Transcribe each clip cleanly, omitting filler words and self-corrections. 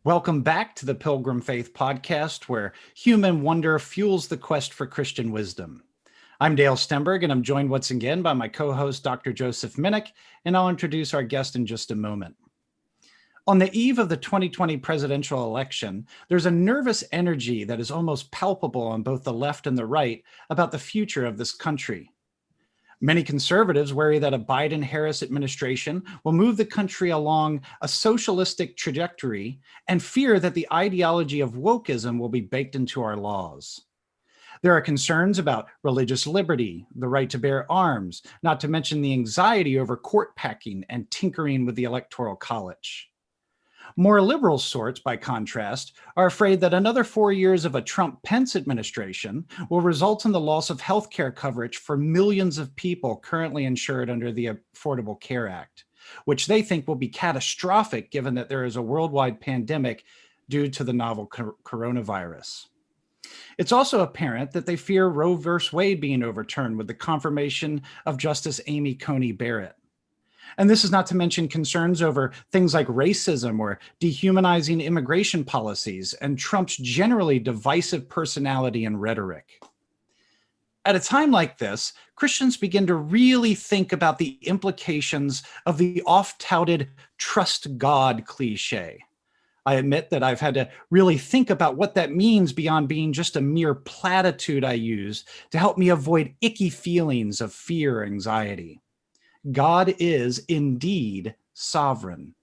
Welcome back to the Pilgrim Faith Podcast, where human wonder fuels the quest for Christian wisdom. I'm Dale Stenberg, and I'm joined once again by my co-host, Dr. Joseph Minich, and I'll introduce our guest in just a moment. On the eve of the 2020 presidential election, there's a nervous energy that is almost palpable on both the left and the right about the future of this country. Many conservatives worry that a Biden-Harris administration will move the country along a socialistic trajectory and fear that the ideology of wokeism will be baked into our laws. There are concerns about religious liberty, the right to bear arms, not to mention the anxiety over court packing and tinkering with the Electoral College. More liberal sorts, by contrast, are afraid that another 4 years of a Trump-Pence administration will result in the loss of health care coverage for millions of people currently insured under the Affordable Care Act, which they think will be catastrophic given that there is a worldwide pandemic due to the novel coronavirus. It's also apparent that they fear Roe v. Wade being overturned with the confirmation of Justice Amy Coney Barrett. And this is not to mention concerns over things like racism or dehumanizing immigration policies and Trump's generally divisive personality and rhetoric. At a time like this, Christians begin to really think about the implications of the oft-touted trust God cliche. I admit that I've had to really think about what that means beyond being just a mere platitude I use to help me avoid icky feelings of fear or anxiety. God is indeed sovereign.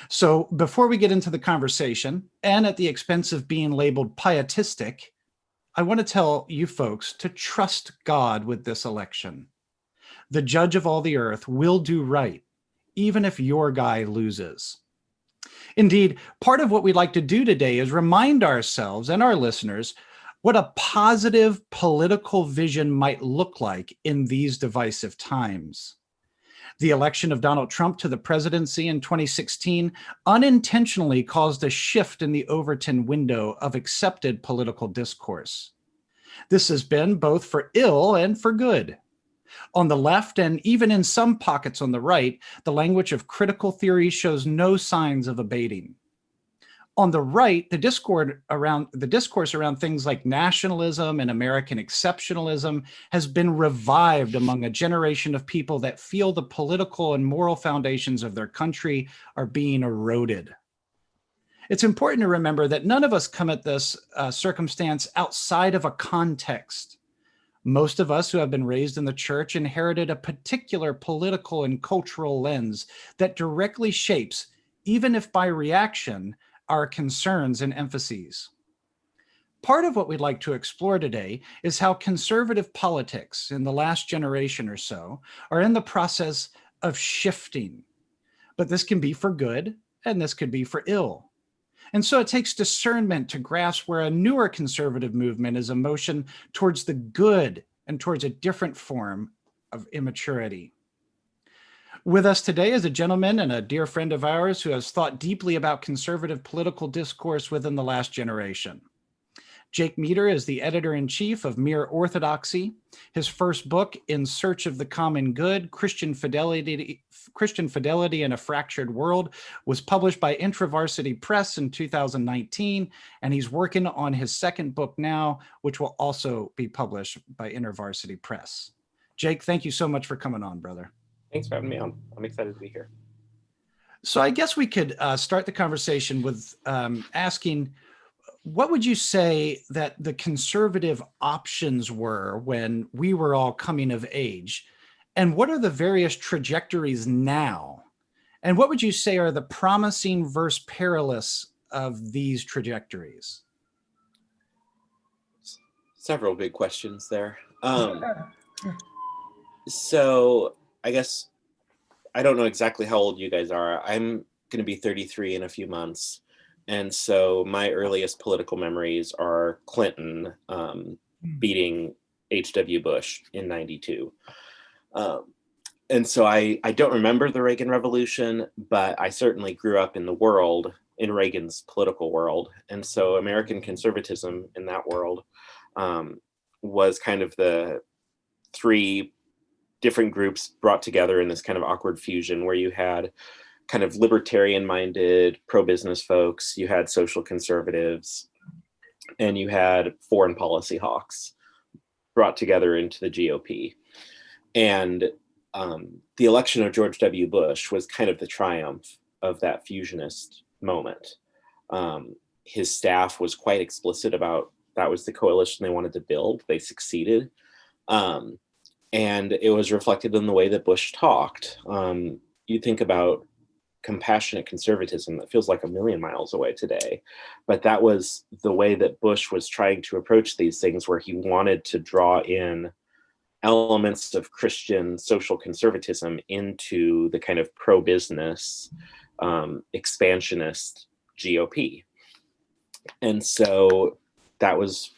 So before we get into the conversation, and at the expense of being labeled pietistic, I want to tell you folks to trust God with this election. The judge of all the earth will do right, even if your guy loses. Indeed, part of what we'd like to do today is remind ourselves and our listeners what a positive political vision might look like in these divisive times. The election of Donald Trump to the presidency in 2016 unintentionally caused a shift in the Overton window of accepted political discourse. This has been both for ill and for good. On the left, and even in some pockets on the right, the language of critical theory shows no signs of abating. On the right, the discourse around things like nationalism and American exceptionalism has been revived among a generation of people that feel the political and moral foundations of their country are being eroded. It's important to remember that none of us come at this circumstance outside of a context. Most of us who have been raised in the church inherited a particular political and cultural lens that directly shapes, even if by reaction, our concerns and emphases. Part of what we'd like to explore today is how conservative politics in the last generation or so are in the process of shifting. But this can be for good, and this could be for ill. And so it takes discernment to grasp where a newer conservative movement is a motion towards the good and towards a different form of immaturity. With us today is a gentleman and a dear friend of ours who has thought deeply about conservative political discourse within the last generation. Jake Meador is the editor-in-chief of Mere Orthodoxy. His first book, In Search of the Common Good, Christian Fidelity in a Fractured World, was published by InterVarsity Press in 2019, and he's working on his second book now, which will also be published by InterVarsity Press. Jake, thank you so much for coming on, brother. Thanks for having me on. I'm excited to be here. So I guess we could start the conversation with asking, what would you say that the conservative options were when we were all coming of age? And what are the various trajectories now? And what would you say are the promising versus perilous of these trajectories? Several big questions there. So I guess I don't know exactly how old you guys are. I'm going to be 33 in a few months. And so my earliest political memories are Clinton beating H.W. Bush in 92. And so I don't remember the Reagan Revolution, but I certainly grew up in the world, in Reagan's political world. And so American conservatism in that world was kind of the three different groups brought together in this kind of awkward fusion where you had kind of libertarian-minded, pro-business folks, you had social conservatives, and you had foreign policy hawks brought together into the GOP. And the election of George W. Bush was kind of the triumph of that fusionist moment. His staff was quite explicit about that was the coalition they wanted to build. They succeeded. And it was reflected in the way that Bush talked. You think about compassionate conservatism that feels like a million miles away today. But that was the way that Bush was trying to approach these things, where he wanted to draw in elements of Christian social conservatism into the kind of pro-business, expansionist GOP. And so that was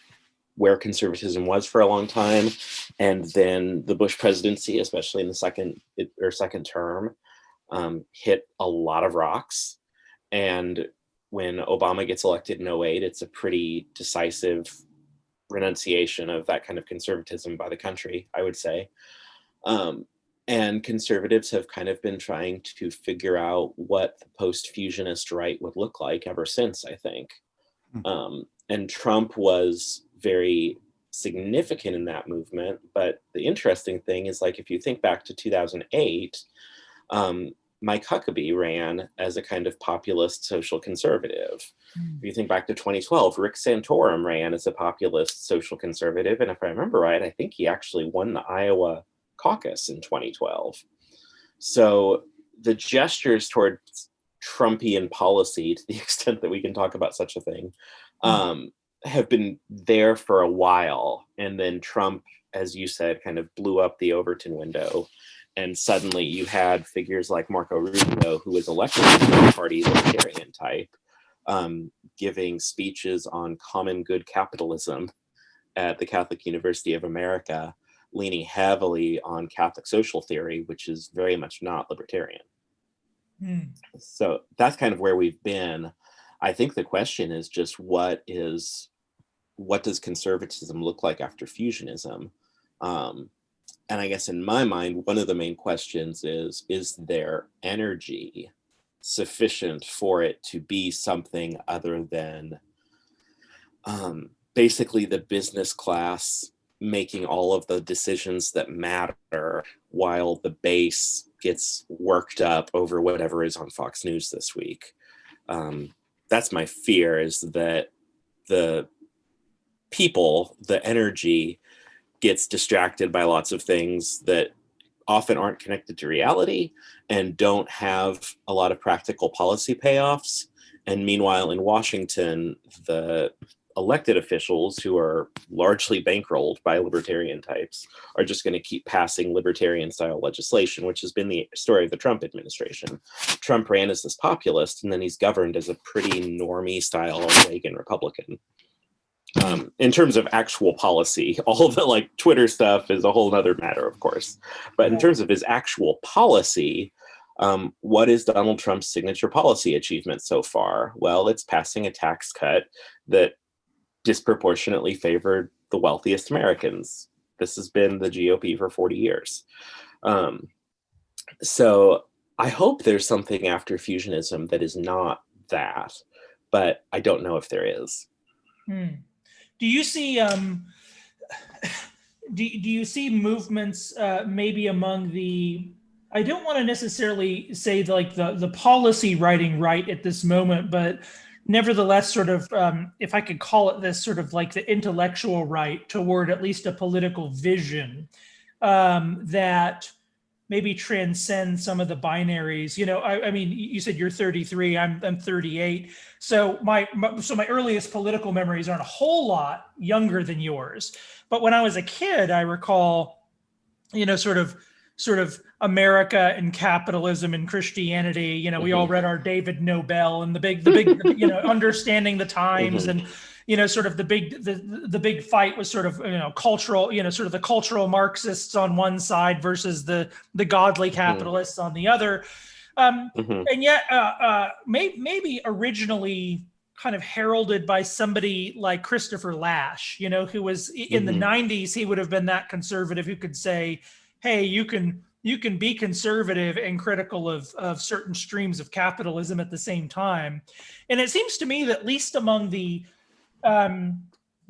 where conservatism was for a long time. And then the Bush presidency, especially in the second term, hit a lot of rocks. And when Obama gets elected in 2008, it's a pretty decisive renunciation of that kind of conservatism by the country, I would say. And conservatives have kind of been trying to figure out what the post-fusionist right would look like ever since, I think. And Trump was very significant in that movement. But the interesting thing is, like, if you think back to 2008, Mike Huckabee ran as a kind of populist social conservative. If you think back to 2012, Rick Santorum ran as a populist social conservative. And if I remember right, I think he actually won the Iowa caucus in 2012. So the gestures towards Trumpian policy, to the extent that we can talk about such a thing, have been there for a while. And then Trump, as you said, kind of blew up the Overton window. And suddenly you had figures like Marco Rubio, who was elected to the party libertarian type, giving speeches on common good capitalism at the Catholic University of America, leaning heavily on Catholic social theory, which is very much not libertarian. So that's kind of where we've been. I think the question is just what does conservatism look like after fusionism? And I guess in my mind, one of the main questions is there energy sufficient for it to be something other than basically the business class making all of the decisions that matter while the base gets worked up over whatever is on Fox News this week? That's my fear, is that the people, the energy, gets distracted by lots of things that often aren't connected to reality and don't have a lot of practical policy payoffs. And meanwhile, in Washington, the elected officials, who are largely bankrolled by libertarian types, are just going to keep passing libertarian style legislation, which has been the story of the Trump administration. Trump ran as this populist, and then he's governed as a pretty normie style Reagan Republican. In terms of actual policy, all of the like Twitter stuff is a whole other matter, of course. But in terms of his actual policy, what is Donald Trump's signature policy achievement so far? Well, it's passing a tax cut that disproportionately favored the wealthiest Americans. This has been the GOP for 40 years. So I hope there's something after fusionism that is not that, but I don't know if there is. Do you see do you see movements maybe among the, I don't want to necessarily say like the policy writing right at this moment, but nevertheless sort of, if I could call it this, sort of like the intellectual right toward at least a political vision that maybe transcend some of the binaries? You know, I mean, you said you're 33, I'm 38. So my earliest political memories aren't a whole lot younger than yours. But when I was a kid, I recall, you know, sort of America and capitalism and Christianity. You know, we all read our David Nobel and the big, you know, understanding the times and, you know, sort of the big fight was sort of, you know, cultural, you know, sort of the cultural Marxists on one side versus the godly capitalists on the other. And yet maybe originally kind of heralded by somebody like Christopher Lasch, you know, who was in the 90s, he would have been that conservative who could say, hey, you can you can be conservative and critical of certain streams of capitalism at the same time. And it seems to me that at least among the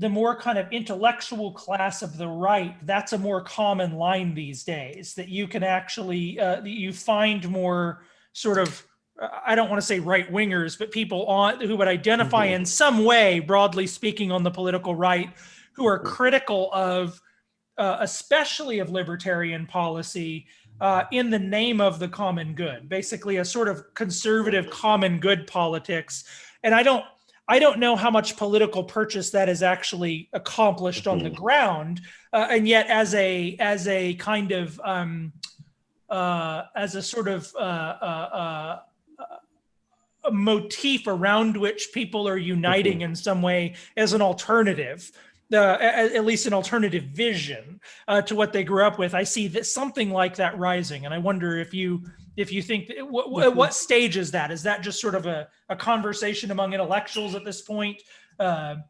more kind of intellectual class of the right, that's a more common line these days, that you can actually, you find more sort of, I don't want to say right wingers, but people who would identify in some way, broadly speaking, on the political right, who are critical of, especially of libertarian policy, in the name of the common good, basically a sort of conservative common good politics. And I don't know how much political purchase that is actually accomplished on the ground, and yet as a kind of as a sort of a motif around which people are uniting in some way as an alternative. At least an alternative vision to what they grew up with. I see that something like that rising, and I wonder if you think what stage is that? Is that just sort of a conversation among intellectuals at this point? That's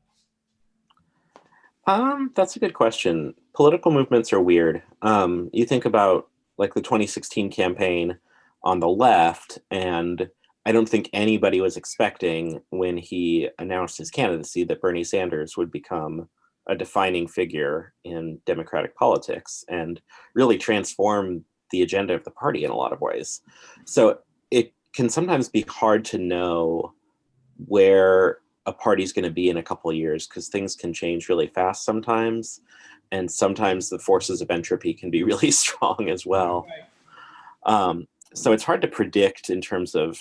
a good question. Political movements are weird. You think about like the 2016 campaign on the left, and I don't think anybody was expecting when he announced his candidacy that Bernie Sanders would become a defining figure in Democratic politics and really transform the agenda of the party in a lot of ways. So it can sometimes be hard to know where a party's going to be in a couple of years, because things can change really fast sometimes. And sometimes the forces of entropy can be really strong as well. So it's hard to predict in terms of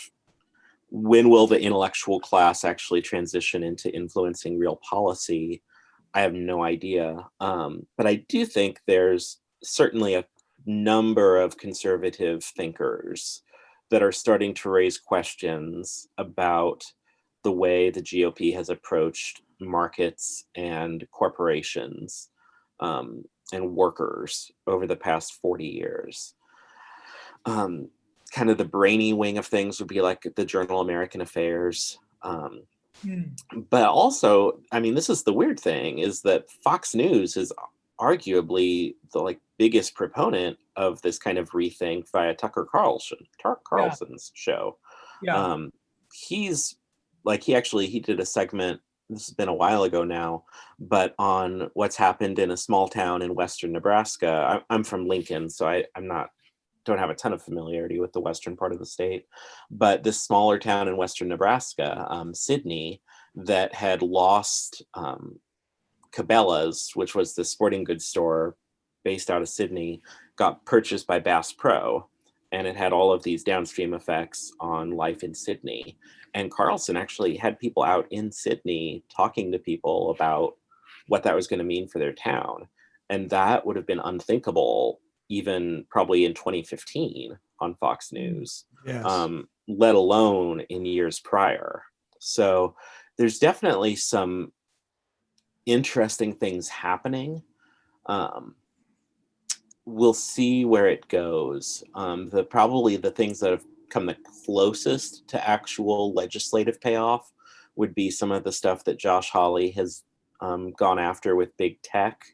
when will the intellectual class actually transition into influencing real policy. I have no idea. But I do think there's certainly a number of conservative thinkers that are starting to raise questions about the way the GOP has approached markets and corporations and workers over the past 40 years. Kind of the brainy wing of things would be like the Journal American Affairs. But also, I mean, this is the weird thing, is that Fox News is arguably the biggest proponent of this kind of rethink via Tucker Carlson's show. He's he did a segment, this has been a while ago now, but on what's happened in a small town in Western Nebraska. I'm from Lincoln, so don't have a ton of familiarity with the western part of the state, but this smaller town in Western Nebraska, Sidney, that had lost Cabela's, which was the sporting goods store based out of Sydney, got purchased by Bass Pro, and it had all of these downstream effects on life in Sydney. And Carlson actually had people out in Sydney talking to people about what that was going to mean for their town. And that would have been unthinkable even probably in 2015 on Fox News, let alone in years prior. So there's definitely some interesting things happening. We'll see where it goes. Probably the things that have come the closest to actual legislative payoff would be some of the stuff that Josh Hawley has gone after with big tech.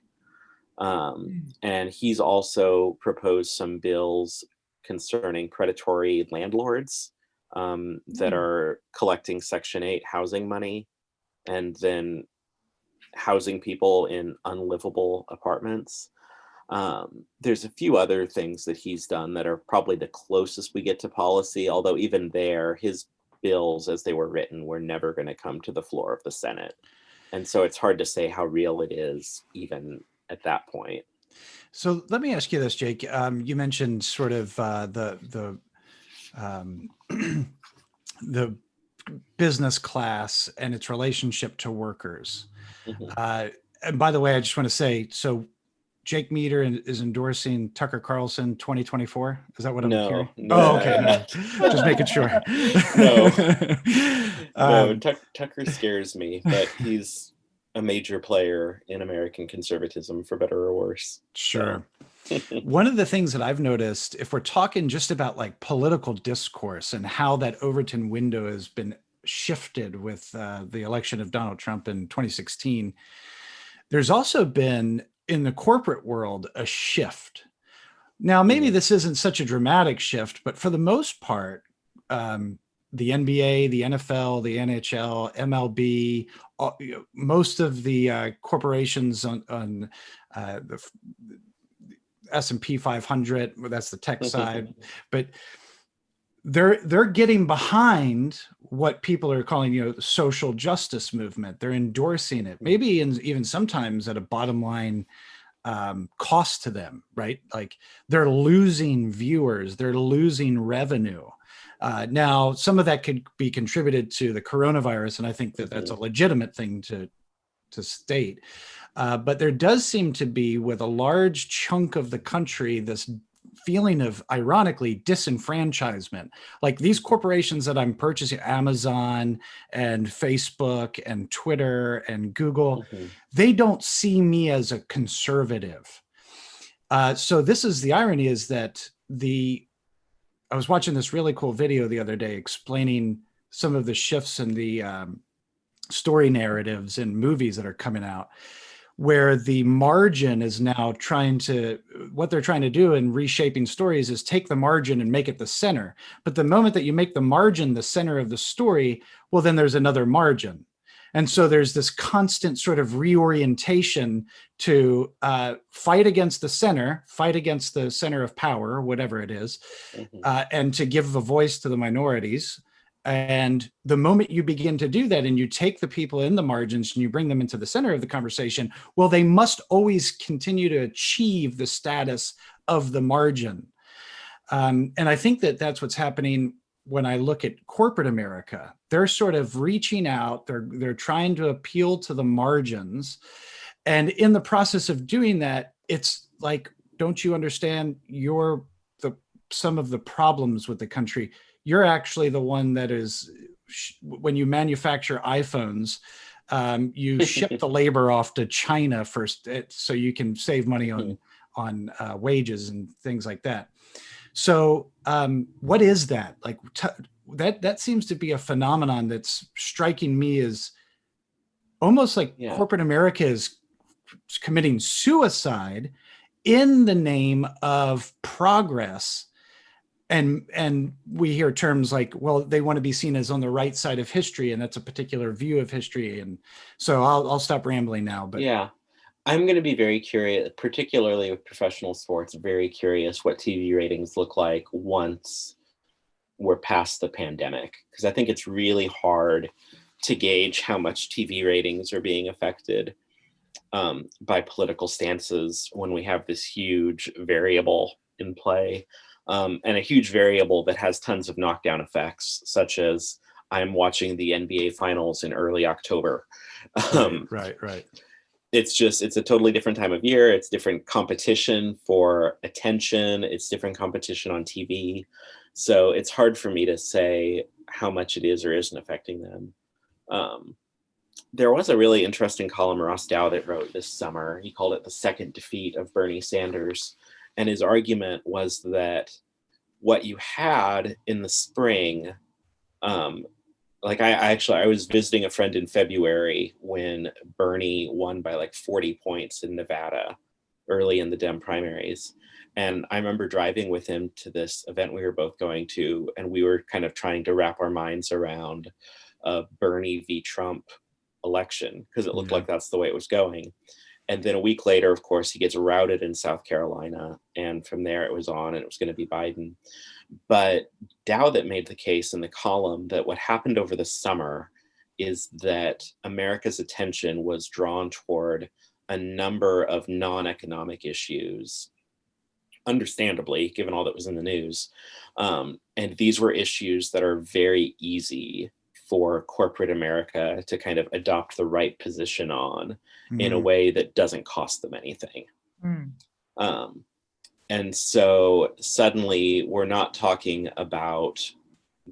And he's also proposed some bills concerning predatory landlords that are collecting Section 8 housing money and then housing people in unlivable apartments. There's a few other things that he's done that are probably the closest we get to policy, although even there, his bills as they were written were never going to come to the floor of the Senate. And so it's hard to say how real it is even at that point. So let me ask you this, Jake. You mentioned sort of the business class and its relationship to workers. And by the way, I just want to say, so Jake Meador is endorsing Tucker Carlson 2024. Is that what I'm hearing? No. Oh, okay. No. Just making sure. No, Tucker scares me, but he's a major player in American conservatism, for better or worse. Sure. One of the things that I've noticed, if we're talking just about political discourse and how that Overton window has been shifted with the election of Donald Trump in 2016, there's also been in the corporate world a shift Now, maybe this isn't such a dramatic shift, but for the most part, the NBA, the NFL, the NHL, MLB, most of the corporations on the S&P 500, that's the tech side, but they're getting behind what people are calling, the social justice movement. They're endorsing it, maybe even sometimes at a bottom line cost to them, right? Like they're losing viewers, they're losing revenue. Now, some of that could be contributed to the coronavirus, and I think that that's a legitimate thing to state. But there does seem to be, with a large chunk of the country, this feeling of, ironically, disenfranchisement. Like these corporations that I'm purchasing, Amazon and Facebook and Twitter and Google, they don't see me as a conservative. So this is the irony, is that I was watching this really cool video the other day explaining some of the shifts in the story narratives in movies that are coming out, where the margin is now what they're trying to do in reshaping stories is take the margin and make it the center. But the moment that you make the margin the center of the story, well, then there's another margin. And so there's this constant sort of reorientation to fight against the center of power, whatever it is, and to give a voice to the minorities. And the moment you begin to do that and you take the people in the margins and you bring them into the center of the conversation, well, they must always continue to achieve the status of the margin. And I think that that's what's happening when I look at corporate America. They're sort of reaching out, they're trying to appeal to the margins. And in the process of doing that, it's like, don't you understand some of the problems with the country? You're actually the one that is, when you manufacture iPhones, you ship the labor off to China first, so you can save money on wages and things like that. So what is that? Like that seems to be a phenomenon that's striking me as almost like corporate America is committing suicide in the name of progress. And we hear terms like, well, they want to be seen as on the right side of history, and that's a particular view of history. And so I'll stop rambling now. But yeah, I'm going to be very curious, particularly with professional sports, very curious what TV ratings look like once we're past the pandemic, because I think it's really hard to gauge how much TV ratings are being affected by political stances when we have this huge variable in play. And a huge variable that has tons of knockdown effects, such as I'm watching the NBA finals in early October. Right. It's a totally different time of year. It's different competition for attention. It's different competition on TV. So it's hard for me to say how much it is or isn't affecting them. There was a really interesting column Ross Dowdett wrote this summer. He called it The Second Defeat of Bernie Sanders. And his argument was that what you had in the spring, I was visiting a friend in February when Bernie won by like 40 points in Nevada early in the Dem primaries. And I remember driving with him to this event we were both going to, and we were kind of trying to wrap our minds around a Bernie v. Trump election, because it looked like that's the way it was going. And then a week later, of course, he gets routed in South Carolina. And from there it was on, and it was going to be Biden. But Dowdett made the case in the column that what happened over the summer is that America's attention was drawn toward a number of non-economic issues, understandably, given all that was in the news. And these were issues that are very easy for corporate America to kind of adopt the right position on in a way that doesn't cost them anything. And so suddenly we're not talking about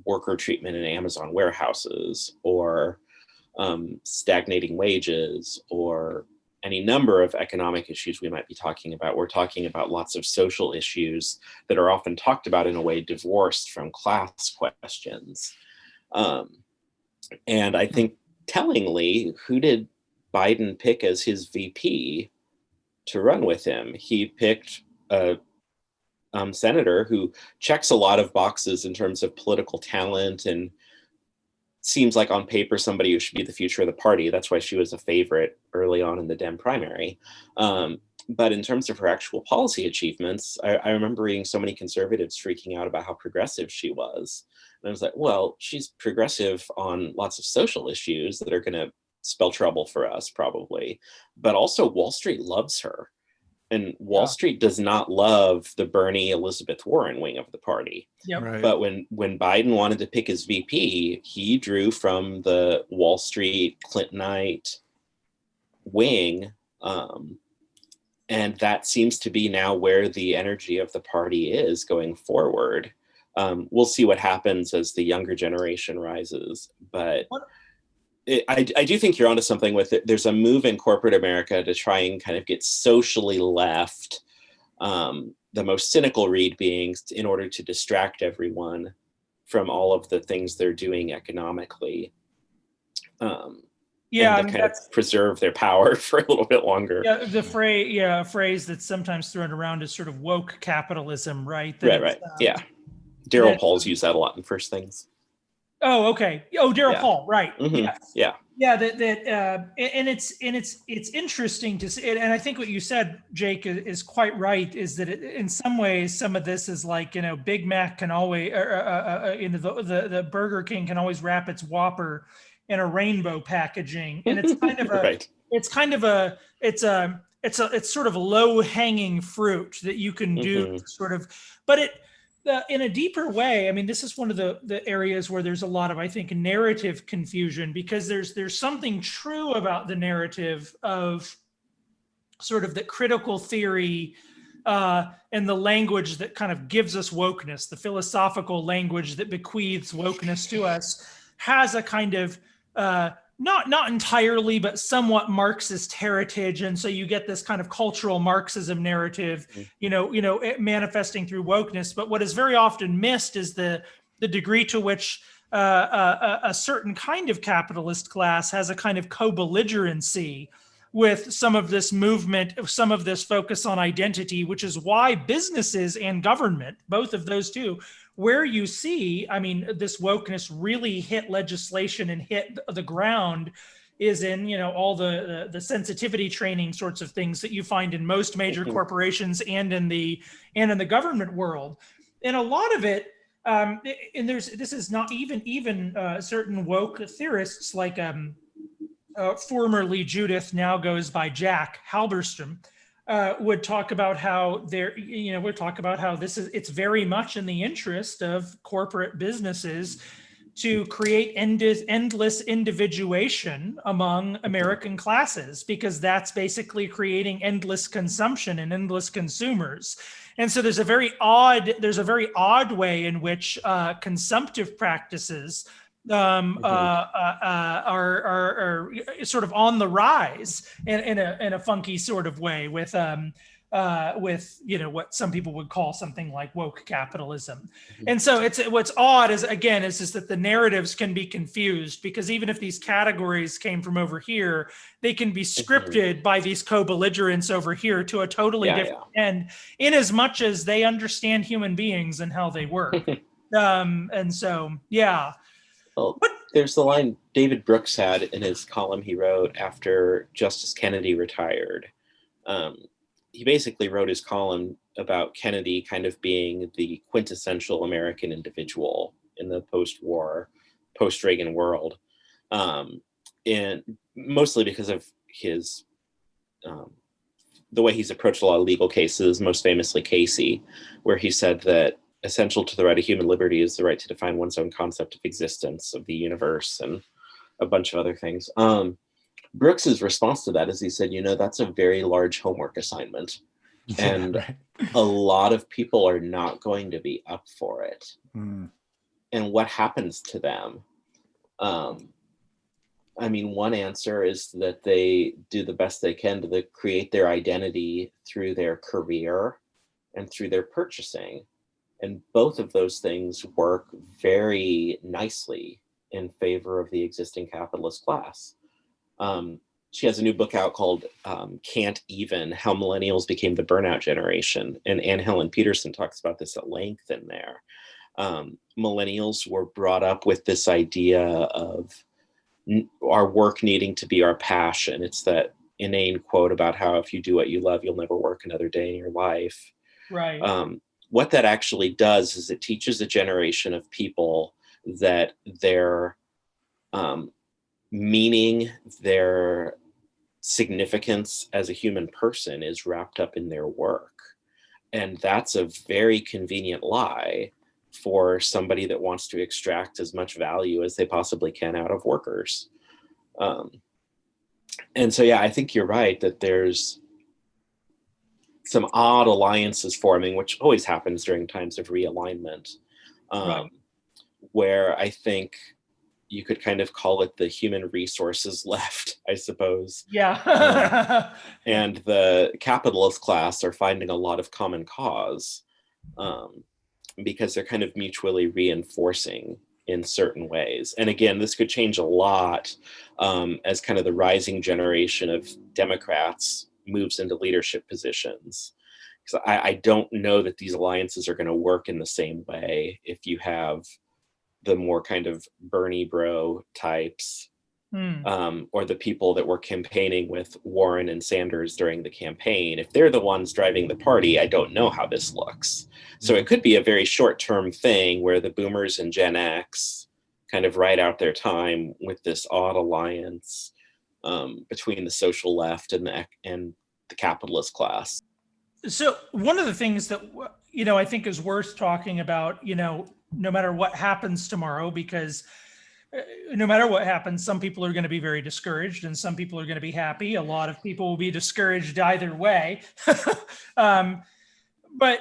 worker treatment in Amazon warehouses or stagnating wages or any number of economic issues we might be talking about. We're talking about lots of social issues that are often talked about in a way divorced from class questions. And I think tellingly, who did Biden pick as his VP to run with him? He picked a senator who checks a lot of boxes in terms of political talent and seems like on paper somebody who should be the future of the party. That's why she was a favorite early on in the Dem primary. But in terms of her actual policy achievements, I remember reading so many conservatives freaking out about how progressive she was. And I was like, well, she's progressive on lots of social issues that are going to spell trouble for us probably. But also Wall Street loves her. And Wall Street does not love the Bernie Elizabeth Warren wing of the party. Yep. Right. But when Biden wanted to pick his VP, he drew from the Wall Street Clintonite wing. And that seems to be now where the energy of the party is going forward. We'll see what happens as the younger generation rises. But I do think you're onto something with it. There's a move in corporate America to try and kind of get socially left. The most cynical read being in order to distract everyone from all of the things they're doing economically. And to kind of preserve their power for a little bit longer. Yeah, a phrase that's sometimes thrown around is sort of woke capitalism, right? Right. Yeah. Daryl Paul's used that a lot in First Things. Oh, okay. Oh, Daryl Paul, right? Mm-hmm. Yes. Yeah. And it's interesting to see, and I think what you said, Jake, is quite right. Is that in some ways, some of this is like, Big Mac can always, the Burger King can always wrap its Whopper in a rainbow packaging, and it's kind of right. It's sort of low hanging fruit that you can do sort of, but in a deeper way. I mean, this is one of the areas where there's a lot of, I think, narrative confusion, because there's something true about the narrative of sort of the critical theory and the language that kind of gives us wokeness, the philosophical language that bequeaths wokeness to us, has a kind of not entirely, but somewhat Marxist heritage. And so you get this kind of cultural Marxism narrative, manifesting through wokeness. But what is very often missed is the degree to which a certain kind of capitalist class has a kind of co-belligerency with some of this movement, some of this focus on identity, which is why businesses and government, both of those two, where you see, I mean, this wokeness really hit legislation and hit the ground is in, all the sensitivity training sorts of things that you find in most major corporations and in the government world. And a lot of it, this is not even certain woke theorists like formerly Judith, now goes by Jack Halberstam, would talk about how it's very much in the interest of corporate businesses to create endless individuation among American classes, because that's basically creating endless consumption and endless consumers. And so there's a very odd way in which consumptive practices are sort of on the rise in a funky sort of way with what some people would call something like woke capitalism. And so what's odd is just that the narratives can be confused, because even if these categories came from over here, they can be scripted by these co-belligerents over here to a totally different end, in as much as they understand human beings and how they work. And so, yeah. Well, there's the line David Brooks had in his column he wrote after Justice Kennedy retired. He basically wrote his column about Kennedy kind of being the quintessential American individual in the post-war, post-Reagan world. And mostly because of his, the way he's approached a lot of legal cases, most famously Casey, where he said that essential to the right of human liberty is the right to define one's own concept of existence, of the universe, and a bunch of other things. Brooks's response to that is he said, that's a very large homework assignment. And a lot of people are not going to be up for it. And what happens to them? One answer is that they do the best they can to create their identity through their career and through their purchasing. And both of those things work very nicely in favor of the existing capitalist class. she has a new book out called Can't Even, How Millennials Became the Burnout Generation. And Anne Helen Peterson talks about this at length in there. Millennials were brought up with this idea of our work needing to be our passion. It's that inane quote about how if you do what you love, you'll never work another day in your life. Right. What that actually does is it teaches a generation of people that their meaning, their significance as a human person is wrapped up in their work. And that's a very convenient lie for somebody that wants to extract as much value as they possibly can out of workers. And so, yeah, I think you're right that there's some odd alliances forming, which always happens during times of realignment, Right. where I think you could kind of call it the human resources left, I suppose. Yeah. And the capitalist class are finding a lot of common cause because they're kind of mutually reinforcing in certain ways. And again, this could change a lot as kind of the rising generation of Democrats moves into leadership positions. Because I don't know that these alliances are going to work in the same way if you have the more kind of Bernie bro types or the people that were campaigning with Warren and Sanders during the campaign. If they're the ones driving the party, I don't know how this looks. So it could be a very short-term thing where the boomers and Gen X kind of ride out their time with this odd alliance between the social left and the capitalist class. So one of the things that, I think is worth talking about, no matter what happens tomorrow, because no matter what happens, some people are going to be very discouraged and some people are going to be happy. A lot of people will be discouraged either way. But,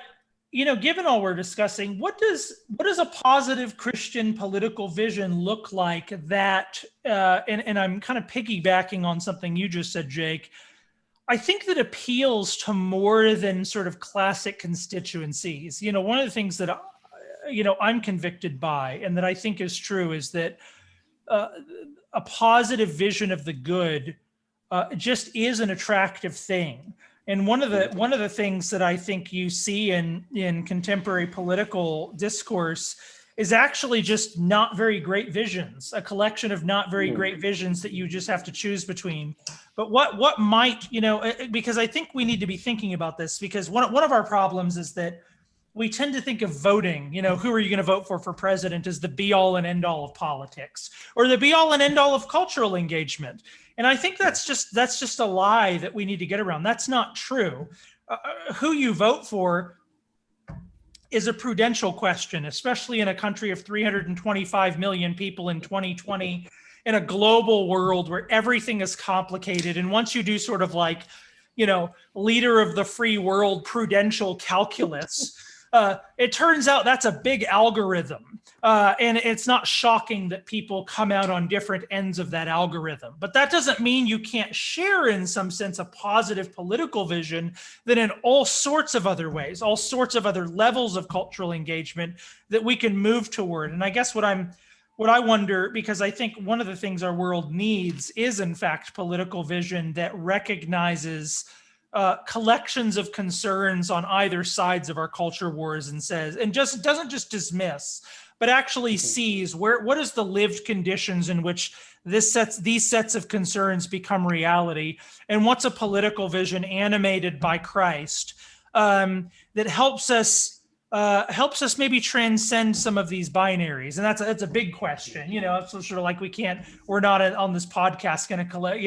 given all we're discussing, what does a positive Christian political vision look like that, and I'm kind of piggybacking on something you just said, Jake, I think that appeals to more than sort of classic constituencies. One of the things that, I'm convicted by and that I think is true is that a positive vision of the good just is an attractive thing. And one of the things that I think you see in contemporary political discourse is actually just not very great visions, a collection of not very great visions that you just have to choose between. But what might, because I think we need to be thinking about this, because one of our problems is that we tend to think of voting, who are you going to vote for president, as the be all and end all of politics, or the be all and end all of cultural engagement. And I think that's just a lie that we need to get around. That's not true. Who you vote for is a prudential question, especially in a country of 325 million people in 2020, in a global world where everything is complicated. And once you do sort of like, leader of the free world prudential calculus, it turns out that's a big algorithm. And it's not shocking that people come out on different ends of that algorithm. But that doesn't mean you can't share, in some sense, a positive political vision that in all sorts of other ways, all sorts of other levels of cultural engagement that we can move toward. And I guess what I wonder, because I think one of the things our world needs is, in fact, political vision that recognizes collections of concerns on either sides of our culture wars and just doesn't just dismiss, but actually sees what is the lived conditions in which these sets of concerns become reality, and what's a political vision animated by Christ that helps us helps us maybe transcend some of these binaries. And that's a big question, so sort of like we're not on this podcast going to collect,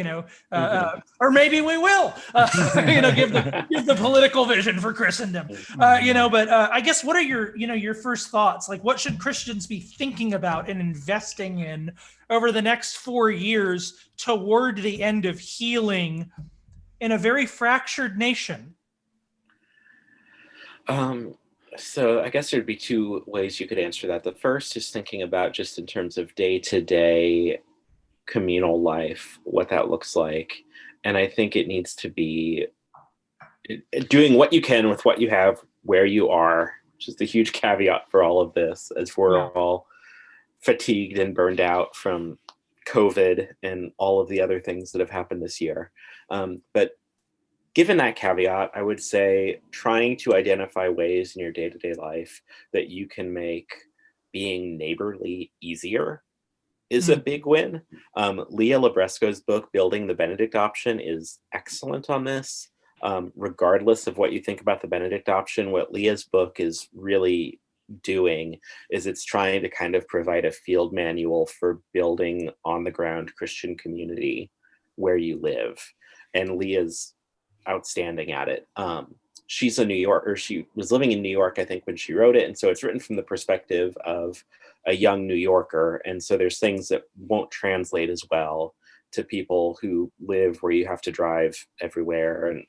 or maybe we will, give the political vision for Christendom, but I guess what are your first thoughts? Like, what should Christians be thinking about and investing in over the next 4 years toward the end of healing in a very fractured nation? So I guess there'd be two ways you could answer that. The first is thinking about just in terms of day-to-day communal life, what that looks like. And I think it needs to be doing what you can with what you have, where you are, which is the huge caveat for all of this, as we're all fatigued and burned out from COVID and all of the other things that have happened this year. But given that caveat, I would say trying to identify ways in your day-to-day life that you can make being neighborly easier is a big win. Leah Labresco's book, Building the Benedict Option, is excellent on this. Regardless of what you think about the Benedict option, what Leah's book is really doing is it's trying to kind of provide a field manual for building on the ground Christian community where you live. And Leah's outstanding at it. She's a New Yorker. She was living in New York, I think, when she wrote it. And so it's written from the perspective of a young New Yorker. And so there's things that won't translate as well to people who live where you have to drive everywhere and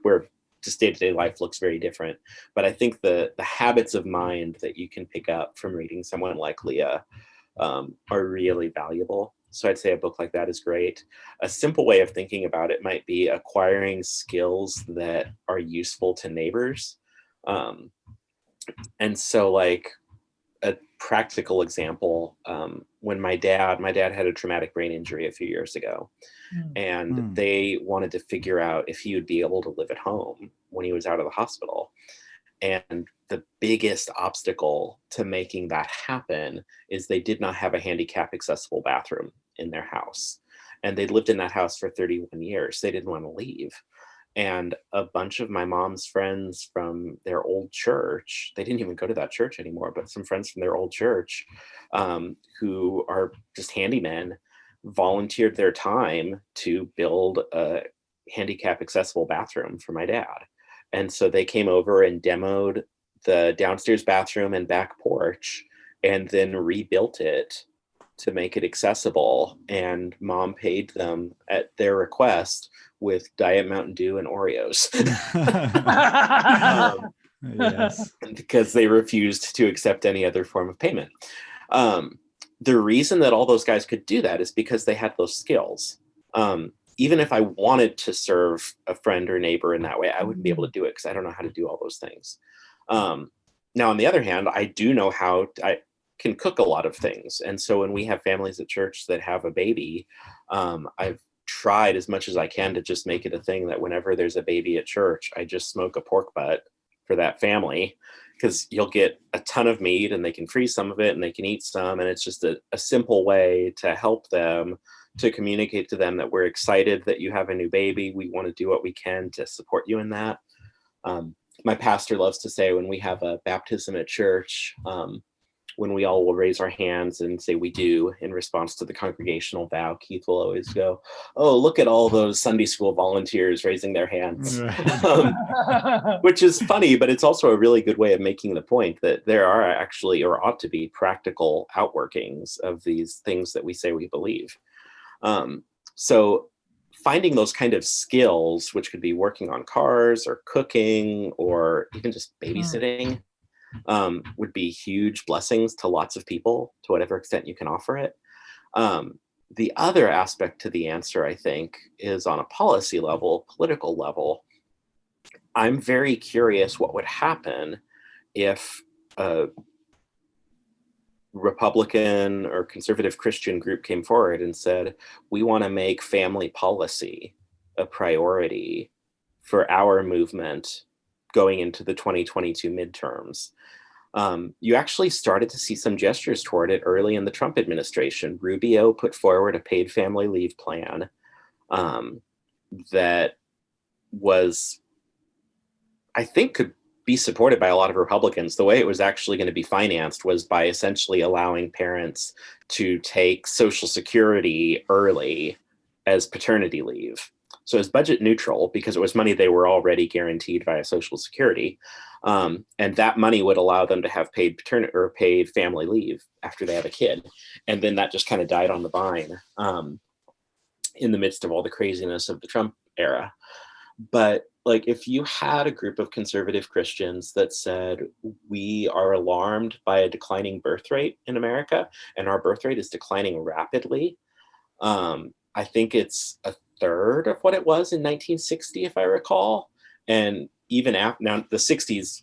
where just day-to-day life looks very different. But I think the habits of mind that you can pick up from reading someone like Leah are really valuable. So I'd say a book like that is great. A simple way of thinking about it might be acquiring skills that are useful to neighbors. And so like a practical example, when my dad had a traumatic brain injury a few years ago, and they wanted to figure out if he would be able to live at home when he was out of the hospital. And the biggest obstacle to making that happen is they did not have a handicap accessible bathroom in their house. And they'd lived in that house for 31 years. They didn't want to leave. And a bunch of my mom's friends from their old church, they didn't even go to that church anymore, but some friends from their old church who are just handymen volunteered their time to build a handicap accessible bathroom for my dad. And so they came over and demoed the downstairs bathroom and back porch and then rebuilt it to make it accessible. And Mom paid them at their request with Diet Mountain Dew and Oreos. Yes. Because they refused to accept any other form of payment. The reason that all those guys could do that is because they had those skills. Even if I wanted to serve a friend or neighbor in that way, I wouldn't be able to do it because I don't know how to do all those things. Now, on the other hand, I do know I can cook a lot of things. And so when we have families at church that have a baby, I've tried as much as I can to just make it a thing that whenever there's a baby at church, I just smoke a pork butt for that family, because you'll get a ton of meat and they can freeze some of it and they can eat some. And it's just a simple way to help them, to communicate to them that we're excited that you have a new baby. We want to do what we can to support you in that. My pastor loves to say when we have a baptism at church, when we all will raise our hands and say we do in response to the congregational vow, Keith will always go, "Oh, look at all those Sunday school volunteers raising their hands," which is funny, but it's also a really good way of making the point that there are actually, or ought to be, practical outworkings of these things that we say we believe. So finding those kind of skills, which could be working on cars or cooking or even just babysitting, would be huge blessings to lots of people, to whatever extent you can offer it. The other aspect to the answer, I think, is on a policy level, political level. I'm very curious what would happen if a Republican or conservative Christian group came forward and said, we want to make family policy a priority for our movement going into the 2022 midterms. You actually started to see some gestures toward it early in the Trump administration. Rubio put forward a paid family leave plan that was, I think, could be supported by a lot of Republicans. The way it was actually going to be financed was by essentially allowing parents to take Social Security early as paternity leave. So it was budget neutral because it was money they were already guaranteed via Social Security. And that money would allow them to have paid paternity or paid family leave after they have a kid. And then that just kind of died on the vine in the midst of all the craziness of the Trump era. But like, if you had a group of conservative Christians that said, we are alarmed by a declining birth rate in America, and our birth rate is declining rapidly. I think it's a third of what it was in 1960, if I recall. And even after, now the 60s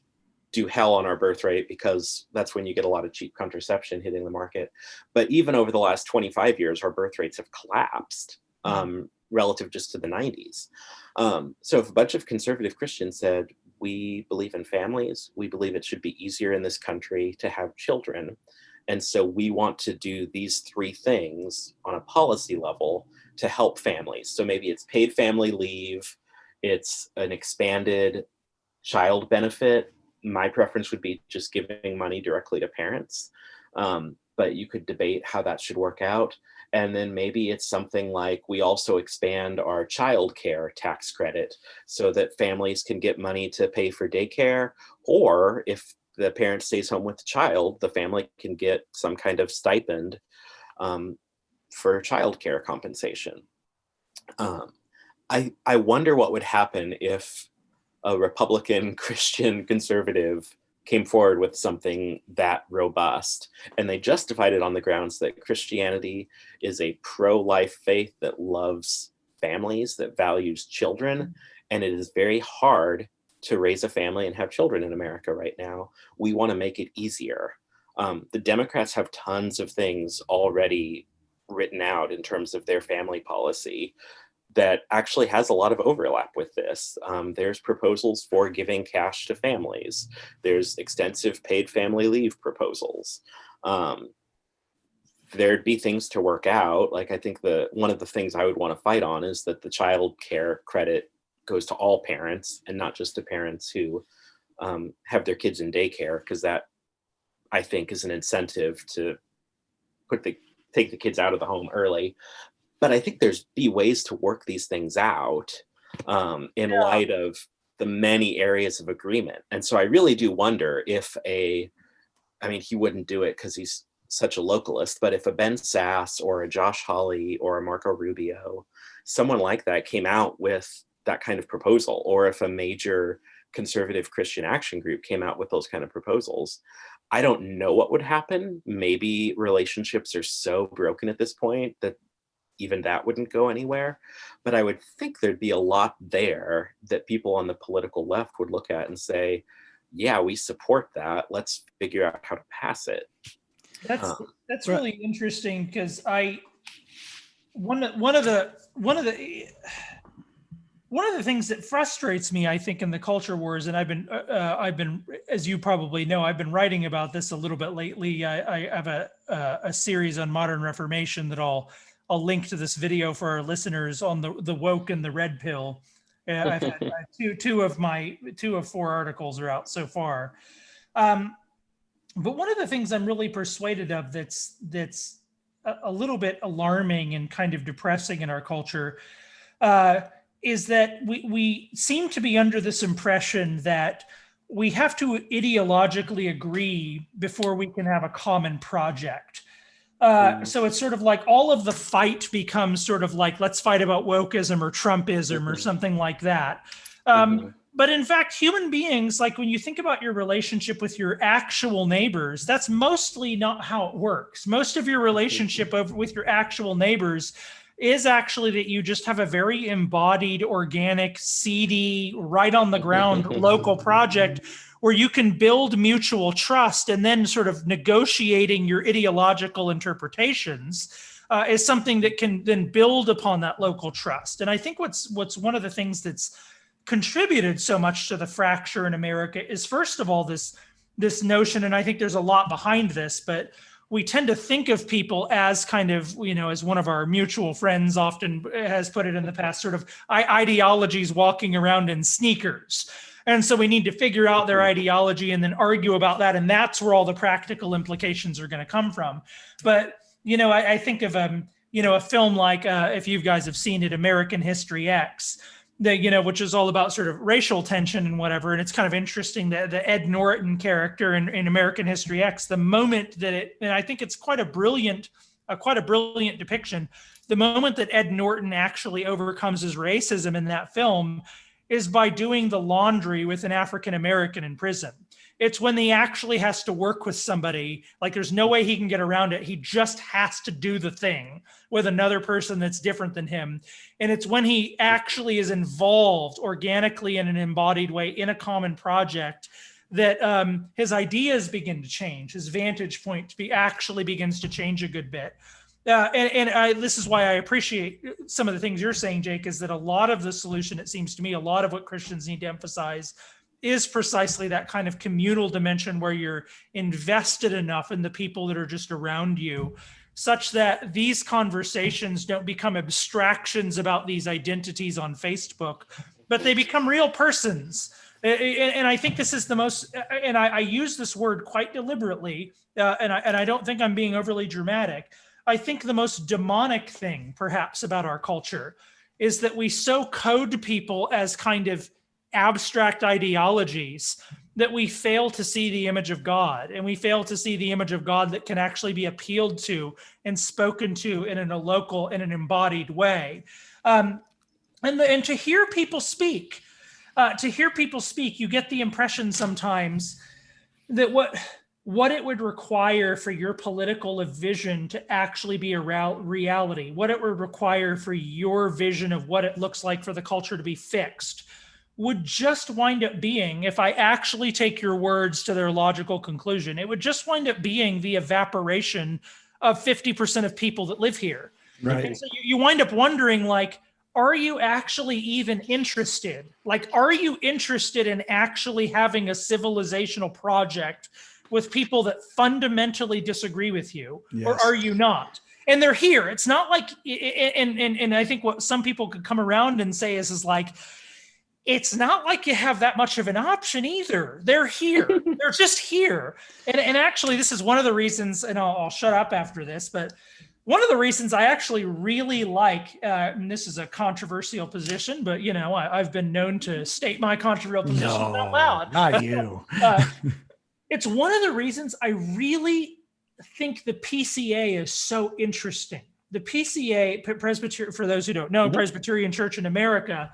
do hell on our birth rate because that's when you get a lot of cheap contraception hitting the market. But even over the last 25 years, our birth rates have collapsed relative just to the 90s. So if a bunch of conservative Christians said, we believe in families, we believe it should be easier in this country to have children, and so we want to do these 3 things on a policy level to help families. So maybe it's paid family leave, it's an expanded child benefit. My preference would be just giving money directly to parents. But you could debate how that should work out. And then maybe it's something like we also expand our child care tax credit so that families can get money to pay for daycare, or if the parent stays home with the child, the family can get some kind of stipend for child care compensation. I wonder what would happen if a Republican Christian conservative came forward with something that robust, and they justified it on the grounds that Christianity is a pro-life faith that loves families, that values children, and it is very hard to raise a family and have children in America right now. We want to make it easier. The Democrats have tons of things already written out in terms of their family policy that actually has a lot of overlap with this. There's proposals for giving cash to families. There's extensive paid family leave proposals. There'd be things to work out. Like, I think one of the things I would want to fight on is that the child care credit goes to all parents and not just to parents who have their kids in daycare, because that, I think, is an incentive to take the kids out of the home early. But I think there's ways to work these things out in light of the many areas of agreement. And so I really do wonder if he wouldn't do it because he's such a localist, but if a Ben Sass or a Josh Hawley or a Marco Rubio, someone like that came out with that kind of proposal, or if a major conservative Christian action group came out with those kind of proposals, I don't know what would happen. Maybe relationships are so broken at this point that even that wouldn't go anywhere. But I would think there'd be a lot there that people on the political left would look at and say, yeah, we support that. Let's figure out how to pass it. That's really interesting, because one of the things that frustrates me, I think, in the culture wars, and I've been, as you probably know, I've been writing about this a little bit lately. I have a series on modern Reformation that I'll link to this video for our listeners on the woke and the red pill. I've had two of 4 articles are out so far. But one of the things I'm really persuaded of that's a little bit alarming and kind of depressing in our culture is that we seem to be under this impression that we have to ideologically agree before we can have a common project. So it's sort of like all of the fight becomes sort of like, let's fight about wokeism or Trumpism or something like that. But in fact, human beings, like when you think about your relationship with your actual neighbors, that's mostly not how it works. Most of your relationship with your actual neighbors is actually that you just have a very embodied, organic, seedy, right on the ground local project where you can build mutual trust, and then sort of negotiating your ideological interpretations is something that can then build upon that local trust. And I think what's one of the things that's contributed so much to the fracture in America is, first of all, this notion, and I think there's a lot behind this, but we tend to think of people as kind of, as one of our mutual friends often has put it in the past, sort of ideologies walking around in sneakers. And so we need to figure out their ideology and then argue about that. And that's where all the practical implications are going to come from. But, I think of, a film like, if you guys have seen it, American History X, which is all about sort of racial tension and whatever. And it's kind of interesting that the Ed Norton character in American History X, the moment that and I think it's quite a brilliant depiction. The moment that Ed Norton actually overcomes his racism in that film is by doing the laundry with an African-American in prison. It's when he actually has to work with somebody, like there's no way he can get around it. He just has to do the thing with another person that's different than him. And it's when he actually is involved organically in an embodied way in a common project that his ideas begin to change, his vantage point actually begins to change a good bit. This is why I appreciate some of the things you're saying, Jake, is that a lot of the solution, it seems to me, a lot of what Christians need to emphasize is precisely that kind of communal dimension where you're invested enough in the people that are just around you, such that these conversations don't become abstractions about these identities on Facebook, but they become real persons. And I think this is the most, and I use this word quite deliberately, and I don't think I'm being overly dramatic. I think the most demonic thing, perhaps, about our culture is that we so code people as kind of abstract ideologies that we fail to see the image of God, and we fail to see the image of God that can actually be appealed to and spoken to in a local and an embodied way. And to hear people speak, you get the impression sometimes that what it would require for your political vision to actually be a reality, what it would require for your vision of what it looks like for the culture to be fixed, would just wind up being, if I actually take your words to their logical conclusion, it would just wind up being the evaporation of 50% of people that live here. Right. And so you wind up wondering, like, are you actually even interested? Like, are you interested in actually having a civilizational project with people that fundamentally disagree with you? Yes. Or are you not? And they're here. It's not like, and I think what some people could come around and say is like, it's not like you have that much of an option either. They're here. They're just here. And actually, this is one of the reasons, and I'll shut up after this, but one of the reasons I actually really like, and this is a controversial position, but I've been known to state my controversial positions out loud. Not you. It's one of the reasons I really think the PCA is so interesting. The PCA, for those who don't know, Presbyterian Church in America,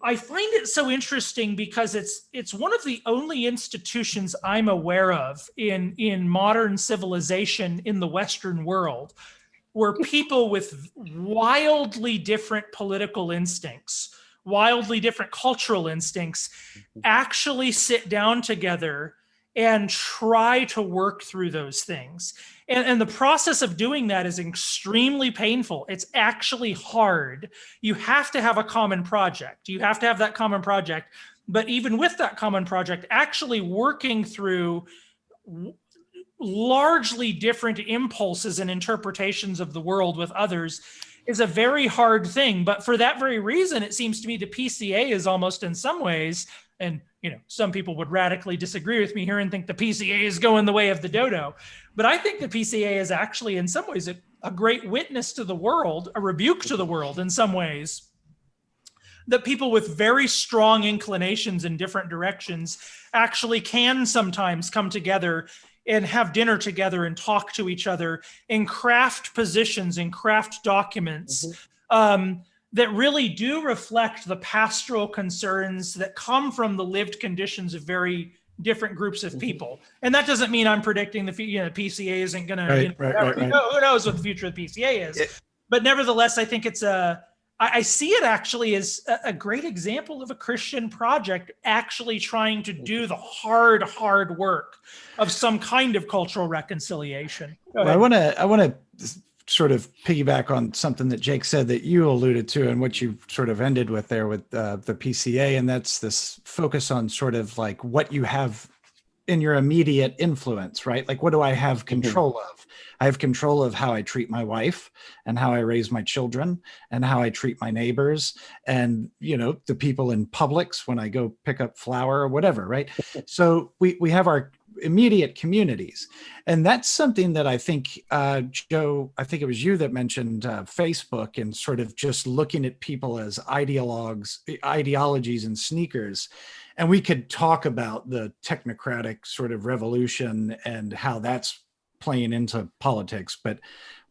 I find it so interesting because it's one of the only institutions I'm aware of in modern civilization in the Western world where people with wildly different political instincts, wildly different cultural instincts, actually sit down together and try to work through those things. And the process of doing that is extremely painful. It's actually hard. You have to have a common project. You have to have that common project. But even with that common project, actually working through largely different impulses and interpretations of the world with others is a very hard thing. But for that very reason, it seems to me the PCA is almost in some ways, and some people would radically disagree with me here and think the PCA is going the way of the dodo. But I think the PCA is actually in some ways a great witness to the world, a rebuke to the world in some ways, that people with very strong inclinations in different directions actually can sometimes come together and have dinner together and talk to each other and craft positions and craft documents that really do reflect the pastoral concerns that come from the lived conditions of very different groups of people. And that doesn't mean I'm predicting the PCA isn't going to, who knows what the future of the PCA is. But nevertheless, I think I see it actually as a great example of a Christian project actually trying to do the hard work of some kind of cultural reconciliation. Well, I want to sort of piggyback on something that Jake said that you alluded to and what you sort of ended with there with the PCA. And that's this focus on sort of like what you have in your immediate influence, right? Like, what do I have control of? I have control of how I treat my wife and how I raise my children and how I treat my neighbors and, the people in Publix when I go pick up flour or whatever, right? So we have our immediate communities. And that's something that I think, Joe, I think it was you that mentioned Facebook and sort of just looking at people as ideologies and sneakers. And we could talk about the technocratic sort of revolution and how that's playing into politics, but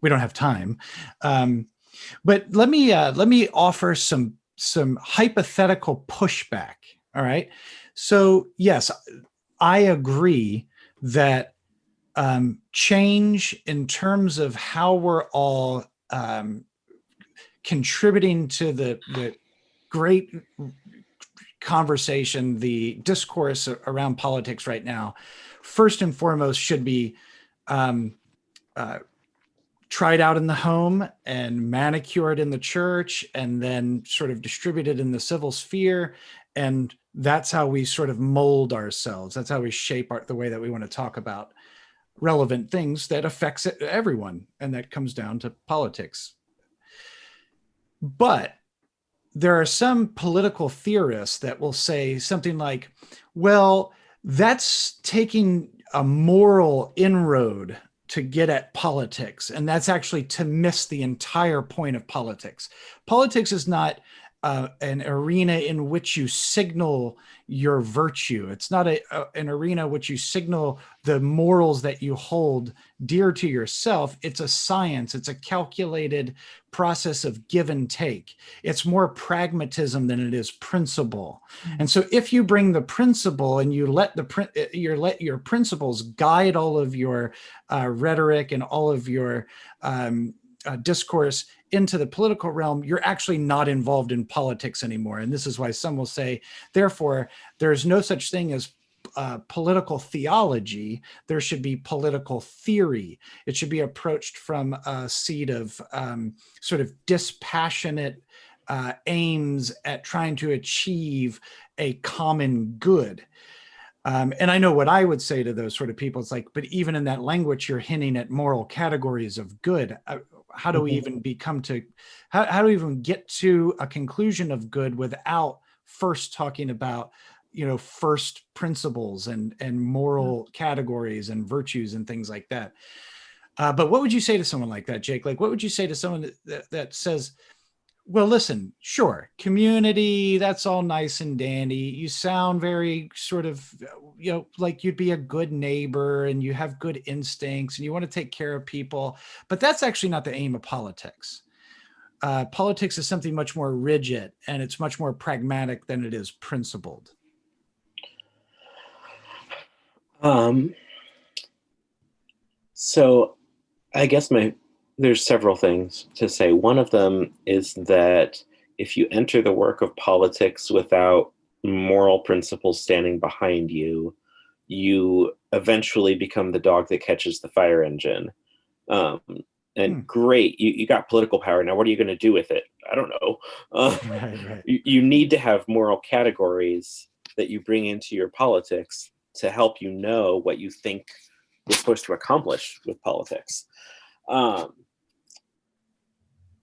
we don't have time. But let me offer some hypothetical pushback. All right. So yes, I agree that change in terms of how we're all contributing to the great conversation, the discourse around politics right now, first and foremost should be tried out in the home and manicured in the church and then sort of distributed in the civil sphere. And that's how we sort of mold ourselves. That's how we shape the way that we want to talk about relevant things that affects everyone. And that comes down to politics. But there are some political theorists that will say something like, well, that's taking a moral inroad to get at politics. And that's actually to miss the entire point of politics. Politics is not an arena in which you signal your virtue. It's not an arena which you signal the morals that you hold dear to yourself. It's a science. It's a calculated process of give and take. It's more pragmatism than it is principle. And so if you bring the principle and you let your principles guide all of your rhetoric and all of your discourse into the political realm, you're actually not involved in politics anymore. And this is why some will say, therefore, there's no such thing as political theology. There should be political theory. It should be approached from a seat of sort of dispassionate aims at trying to achieve a common good. And I know what I would say to those sort of people. It's like, but even in that language, you're hinting at moral categories of good. How do we even how do we even get to a conclusion of good without first talking about, first principles and moral categories and virtues and things like that? But what would you say to someone like that, Jake? Like, what would you say to someone that says, well, listen, sure, community, that's all nice and dandy. You sound very sort of, like you'd be a good neighbor and you have good instincts and you want to take care of people. But that's actually not the aim of politics. Politics is something much more rigid and it's much more pragmatic than it is principled. So I guess there's several things to say. One of them is that if you enter the work of politics without moral principles standing behind you, you eventually become the dog that catches the fire engine. Great, you got political power. Now, what are you going to do with it? I don't know. Right. You need to have moral categories that you bring into your politics to help you know what you think you're supposed to accomplish with politics.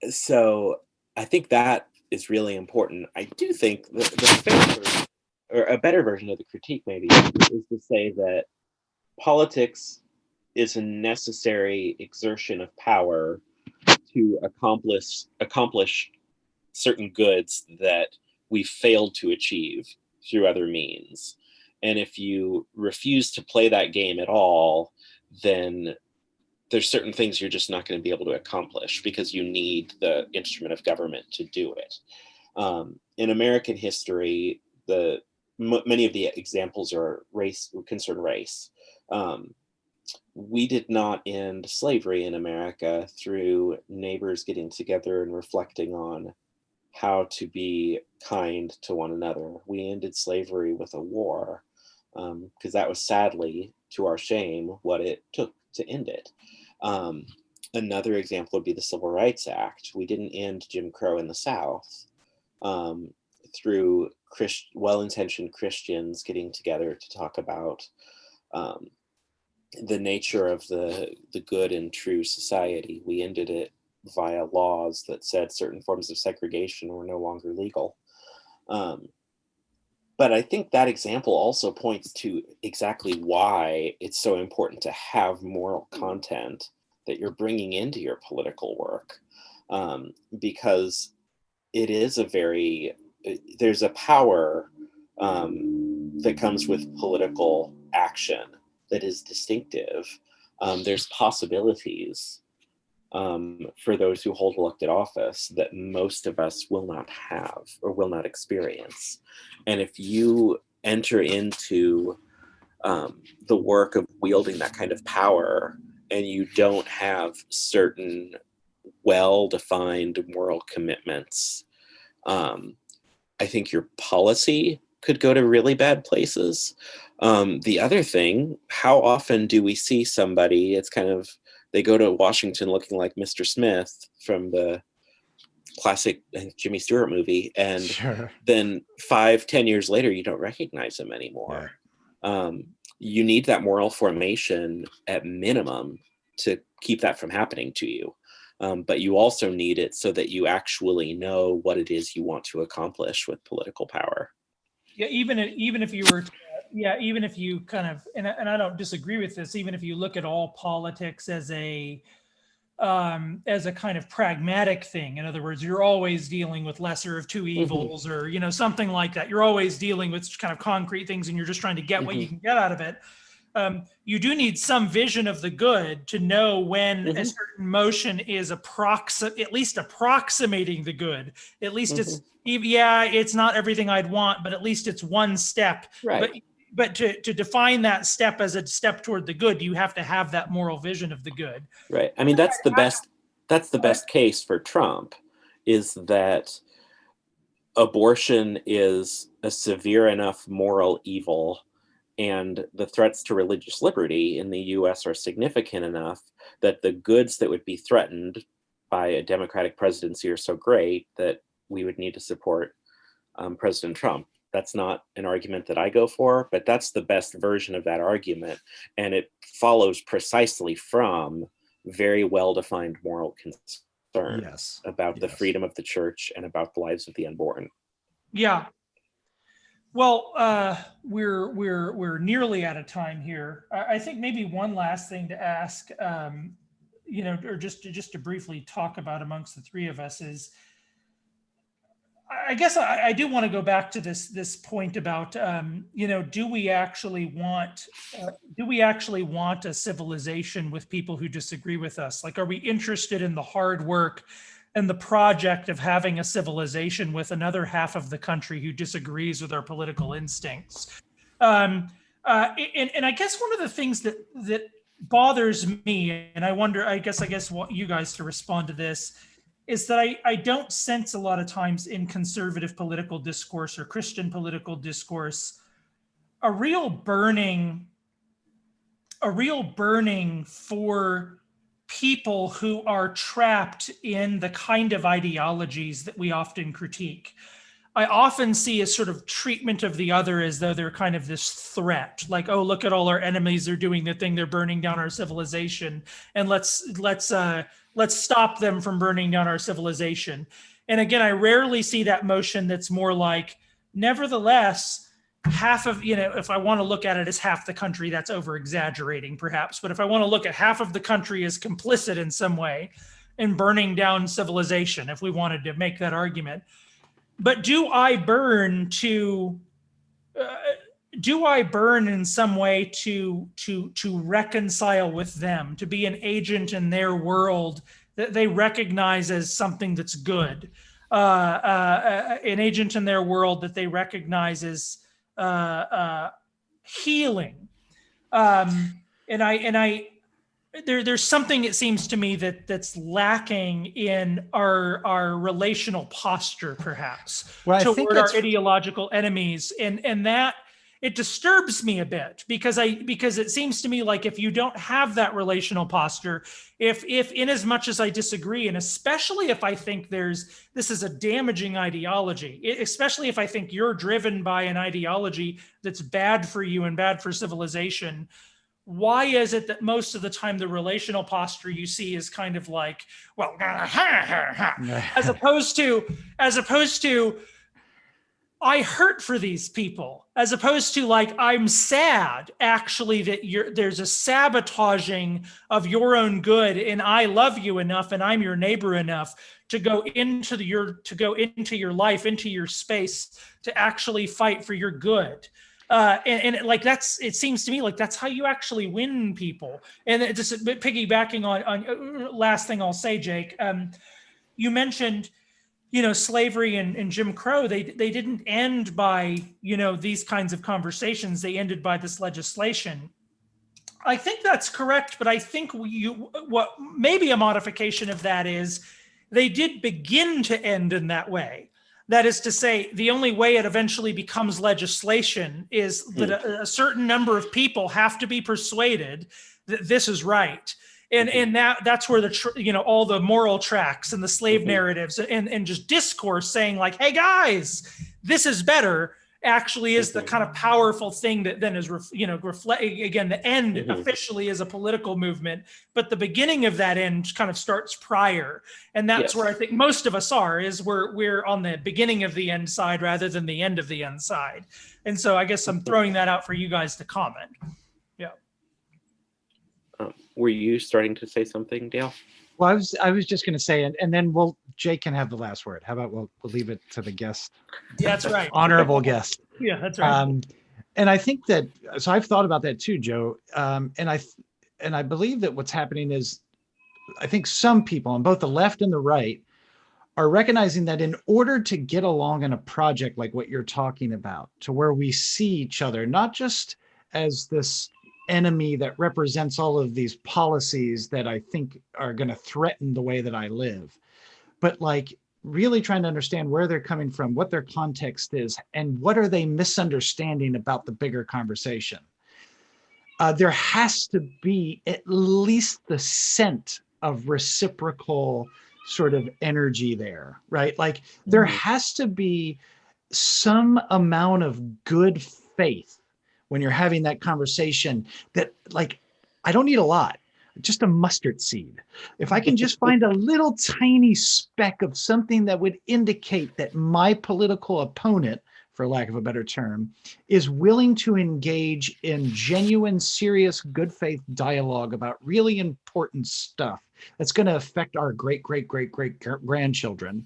So I think that is really important. I do think the fair version, or a better version of the critique maybe, is to say that politics is a necessary exertion of power to accomplish certain goods that we failed to achieve through other means. And if you refuse to play that game at all, then there's certain things you're just not going to be able to accomplish because you need the instrument of government to do it. In American history, many of the examples are concern race. We did not end slavery in America through neighbors getting together and reflecting on how to be kind to one another. We ended slavery with a war, because that was sadly, to our shame, what it took to end it. Another example would be the Civil Rights Act. We didn't end Jim Crow in the South through well-intentioned Christians getting together to talk about the nature of the good and true society. We ended it via laws that said certain forms of segregation were no longer legal. But I think that example also points to exactly why it's so important to have moral content that you're bringing into your political work, because it is there's a power that comes with political action that is distinctive. There's possibilities for those who hold elected office that most of us will not have or will not experience. And if you enter into the work of wielding that kind of power and you don't have certain well-defined moral commitments, I think your policy could go to really bad places. The other thing, how often do we see somebody, it's kind of, they go to Washington looking like Mr. Smith from the classic Jimmy Stewart movie, and Sure. then 5-10 years later, you don't recognize him anymore. You need that moral formation at minimum to keep that from happening to you. But you also need it so that you actually know what it is you want to accomplish with political power. Yeah, even if you were, even if you kind of, and I don't disagree with this, even if you look at all politics as a kind of pragmatic thing. In other words, you're always dealing with lesser of two evils, or, you know, something like that. You're always dealing with kind of concrete things, and you're just trying to get what you can get out of it. You do need some vision of the good to know when a certain motion is at least approximating the good. At least it's not everything I'd want, but at least it's one step. Right. But to define that step as a step toward the good, you have to have that moral vision of the good. Right. I mean, that's the best case for Trump, is that abortion is a severe enough moral evil, and the threats to religious liberty in the US are significant enough that the goods that would be threatened by a Democratic presidency are so great that we would need to support President Trump. That's not an argument that I go for, but that's the best version of that argument. And it follows precisely from very well-defined moral concern about the freedom of the church and about the lives of the unborn. Yeah. Well, we're nearly out of time here. I think maybe one last thing to ask, or just to briefly talk about amongst the three of us is, I guess I do want to go back to this point about, do we actually want a civilization with people who disagree with us? Like, are we interested in the hard work and the project of having a civilization with another half of the country who disagrees with our political instincts? And I guess one of the things that bothers me, and I guess want you guys to respond to this, is that I don't sense a lot of times in conservative political discourse or Christian political discourse a real burning for people who are trapped in the kind of ideologies that we often critique. I often see a sort of treatment of the other as though they're kind of this threat, like, oh, look at all our enemies, they're doing the thing, they're burning down our civilization, and let's stop them from burning down our civilization. And again, I rarely see that motion that's more like, nevertheless, half of, if I want to look at it as half the country, that's over exaggerating perhaps, but if I want to look at half of the country as complicit in some way in burning down civilization, if we wanted to make that argument. But do I burn in some way to reconcile with them, to be an agent in their world that they recognize as something that's good, an agent in their world that they recognize as healing, there's something, it seems to me, that's lacking in our relational posture, perhaps, toward our ideological enemies, and that it disturbs me a bit because it seems to me like if you don't have that relational posture, if in as much as I disagree, and especially if I think this is a damaging ideology, especially if I think you're driven by an ideology that's bad for you and bad for civilization, why is it that most of the time the relational posture you see is kind of like, well, as opposed to I hurt for these people, as opposed to like, I'm sad actually that there's a sabotaging of your own good, and I love you enough and I'm your neighbor enough to go into your life, into your space, to actually fight for your good. It seems to me like that's how you actually win people. And just piggybacking on last thing I'll say, Jake, you mentioned, slavery and Jim Crow, they didn't end by, these kinds of conversations. They ended by this legislation. I think that's correct, but I think what maybe a modification of that is they did begin to end in that way. That is to say, the only way it eventually becomes legislation is that a certain number of people have to be persuaded that this is right. And that's where all the moral tracts and the slave narratives and just discourse saying like, hey guys, this is better, actually is the kind of powerful thing that then is reflect again. The end officially is a political movement, but the beginning of that end kind of starts prior, and that's where I think most of us is we're on the beginning of the end side rather than the end of the end side. And so I guess I'm throwing that out for you guys to comment. Yeah. Were you starting to say something, Dale? Well, I was just going to say, and then Jake can have the last word. How about we'll leave it to the guest? Yeah, that's right. Honorable guest. Yeah, that's right. And I think that, so I've thought about that too, Joe. And I believe that what's happening is, I think some people on both the left and the right are recognizing that in order to get along in a project like what you're talking about, to where we see each other, not just as this enemy that represents all of these policies that I think are going to threaten the way that I live, but like really trying to understand where they're coming from, what their context is, and what are they misunderstanding about the bigger conversation. There has to be at least the scent of reciprocal sort of energy there, right? Like there has to be some amount of good faith when you're having that conversation, that like, I don't need a lot, just a mustard seed. If I can just find a little tiny speck of something that would indicate that my political opponent, for lack of a better term, is willing to engage in genuine, serious, good faith dialogue about really important stuff that's going to affect our great grandchildren,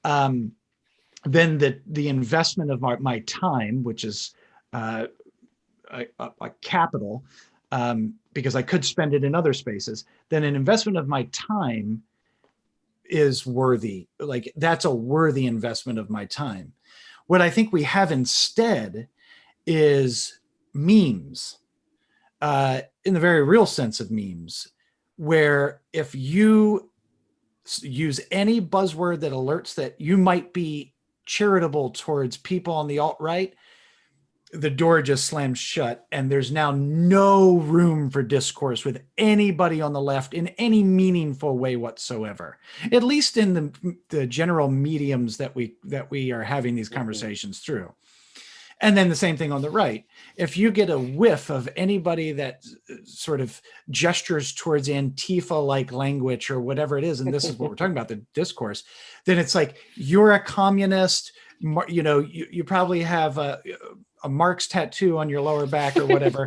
then the investment of my time, which is a capital, because I could spend it in other spaces, then an investment of my time is worthy. Like that's a worthy investment of my time. What I think we have instead is memes, in the very real sense of memes, where if you use any buzzword that alerts that you might be charitable towards people on the alt-right, the door just slams shut, and there's now no room for discourse with anybody on the left in any meaningful way whatsoever, at least in the general mediums that we are having these conversations through. And then the same thing on the right. If you get a whiff of anybody that sort of gestures towards Antifa-like language or whatever it is, and this is what we're talking about, the discourse, then it's like, you're a communist, you probably have a Marx tattoo on your lower back or whatever,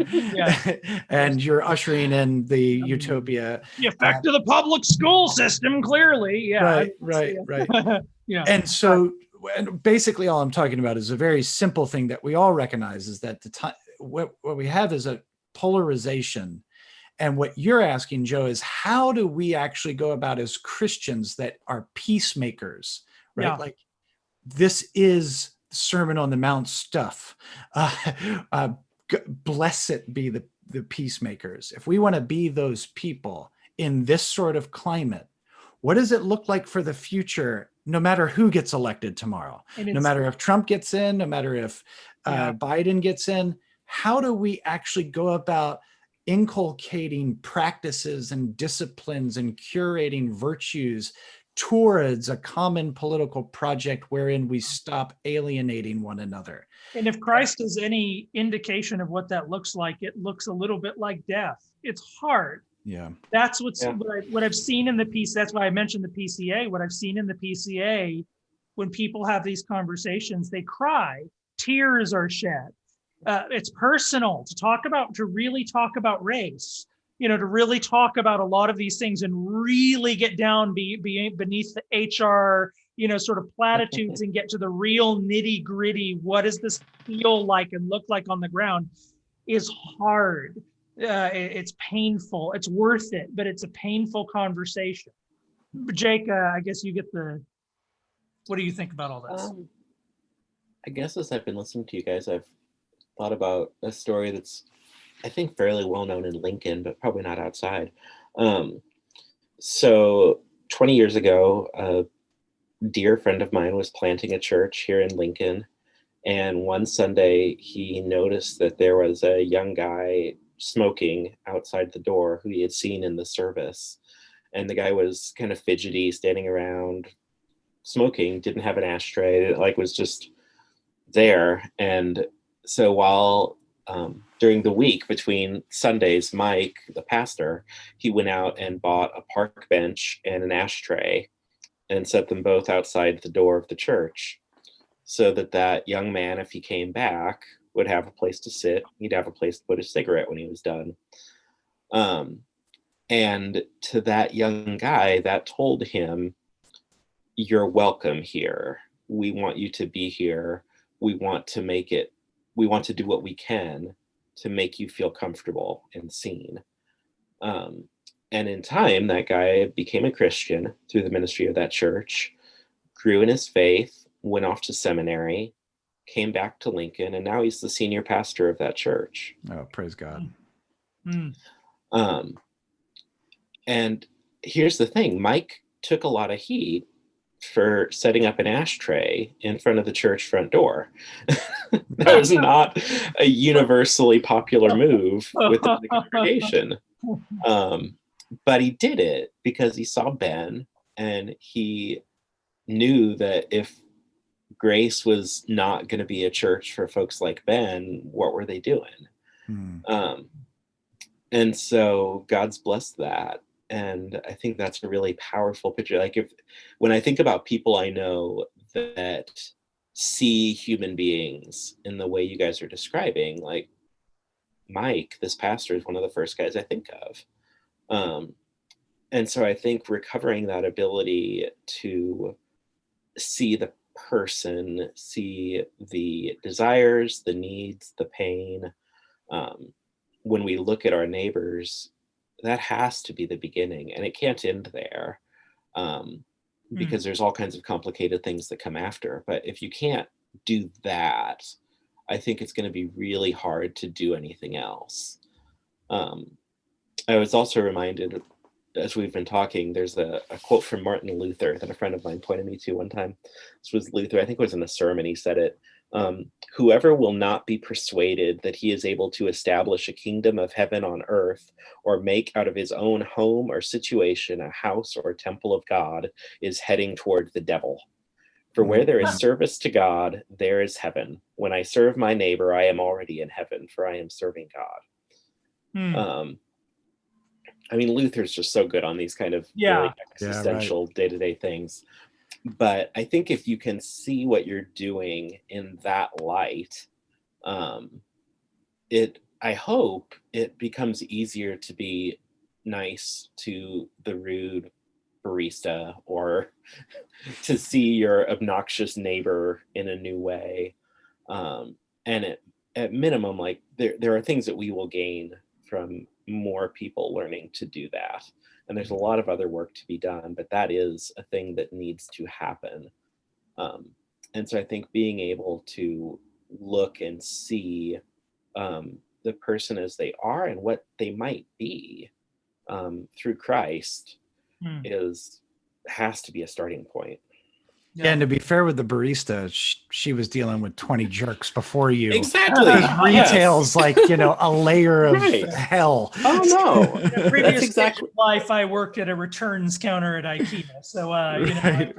and you're ushering in the utopia. The effect of the public school system, clearly. Yeah. Right. Yeah. And so basically all I'm talking about is a very simple thing that we all recognize, is that what we have is a polarization. And what you're asking, Joe, is how do we actually go about as Christians that are peacemakers, right? Yeah. Like this is Sermon on the Mount stuff. Blessed be the peacemakers. If we want to be those people in this sort of climate, what does it look like for the future, no matter who gets elected tomorrow, no matter if Trump gets in, no matter if Biden gets in? How do we actually go about inculcating practices and disciplines and curating virtues towards a common political project wherein we stop alienating one another? And if Christ is any indication of what that looks like, it looks a little bit like death. It's hard. Yeah. That's what I've seen in the PC. That's why I mentioned the PCA. What I've seen in the PCA, when people have these conversations, they cry, tears are shed. It's personal to really talk about race, to really talk about a lot of these things and really get down beneath the HR, sort of platitudes and get to the real nitty gritty. What does this feel like and look like on the ground is hard. It's painful. It's worth it, but it's a painful conversation. Jake, I guess you get what do you think about all this? I guess as I've been listening to you guys, I've thought about a story that's, I think, fairly well known in Lincoln, but probably not outside. So 20 years ago, dear friend of mine was planting a church here in Lincoln. And one Sunday, he noticed that there was a young guy smoking outside the door who he had seen in the service. And the guy was kind of fidgety, standing around, smoking, didn't have an ashtray, like was just there. And so while during the week between Sundays, Mike, the pastor, he went out and bought a park bench and an ashtray and set them both outside the door of the church, so that young man, if he came back, would have a place to sit. He'd have a place to put his cigarette when he was done. And to that young guy, that told him, you're welcome here. We want you to be here. We want to do what we can to make you feel comfortable and seen. And in time, that guy became a Christian through the ministry of that church, grew in his faith, went off to seminary, came back to Lincoln, and now he's the senior pastor of that church. Oh, praise God. And here's the thing, Mike took a lot of heat for setting up an ashtray in front of the church front door. That was not a universally popular move within the congregation. But he did it because he saw Ben, and he knew that if Grace was not going to be a church for folks like Ben, what were they doing? And so God's blessed that. And I think that's a really powerful picture. Like when I think about people I know that see human beings in the way you guys are describing, like Mike, this pastor, is one of the first guys I think of. And so I think recovering that ability to see the person, see the desires, the needs, the pain, when we look at our neighbors, that has to be the beginning, and it can't end there, because there's all kinds of complicated things that come after. But if you can't do that, I think it's going to be really hard to do anything else. I was also reminded, as we've been talking, there's a quote from Martin Luther that a friend of mine pointed me to one time. This was Luther, I think it was in a sermon, he said it. Whoever will not be persuaded that he is able to establish a kingdom of heaven on earth, or make out of his own home or situation a house or a temple of God, is heading toward the devil. For where there is service to God, there is heaven. When I serve my neighbor, I am already in heaven, for I am serving God. I mean, Luther's just so good on these kind of really existential day-to-day things. But I think if you can see what you're doing in that light, I hope it becomes easier to be nice to the rude barista, or to see your obnoxious neighbor in a new way. And at minimum, like there are things that we will gain from more people learning to do that. And there's a lot of other work to be done, but that is a thing that needs to happen. And so I think being able to look and see the person as they are and what they might be through Christ has to be a starting point. Yeah, and to be fair with the barista, she was dealing with 20 jerks before you. Exactly. Retail's like, a layer of hell. Oh, no. In a previous life, I worked at a returns counter at IKEA. So,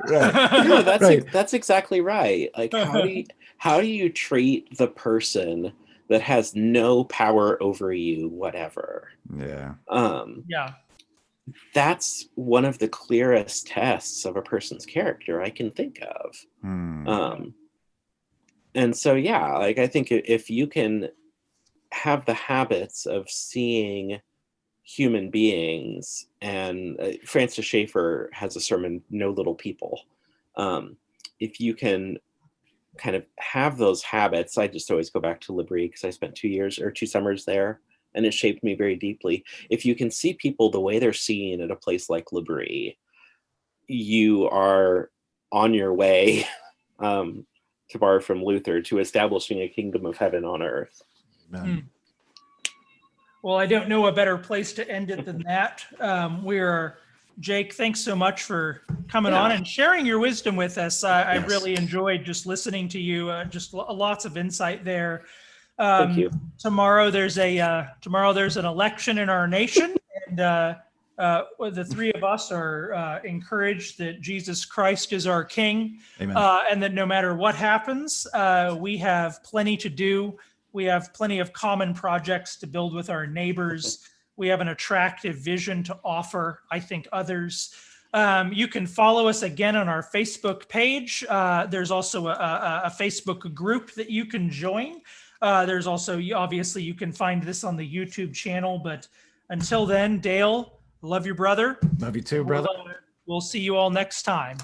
No, that's exactly right. Like, how do you treat the person that has no power over you, whatever? Yeah. That's one of the clearest tests of a person's character I can think of. And so, like, I think if you can have the habits of seeing human beings, and Francis Schaeffer has a sermon, No Little People. If you can kind of have those habits, I just always go back to L'Abri because I spent 2 summers there, and it shaped me very deeply. If you can see people the way they're seen at a place like L'Abri, you are on your way, to borrow from Luther, to establishing a kingdom of heaven on earth. Well, I don't know a better place to end it than that. We're Jake, thanks so much for coming Yeah. on and sharing your wisdom with us. I Yes. really enjoyed just listening to you. Just lots of insight there. Thank you. Tomorrow there's an election in our nation, and the three of us are encouraged that Jesus Christ is our King, Amen. and that no matter what happens, we have plenty to do. We have plenty of common projects to build with our neighbors. We have an attractive vision to offer, I think, others. You can follow us again on our Facebook page. There's also a Facebook group that you can join. There's also, obviously, you can find this on the YouTube channel. But until then, Dale, love you, brother. Love you too, brother. We'll see you all next time.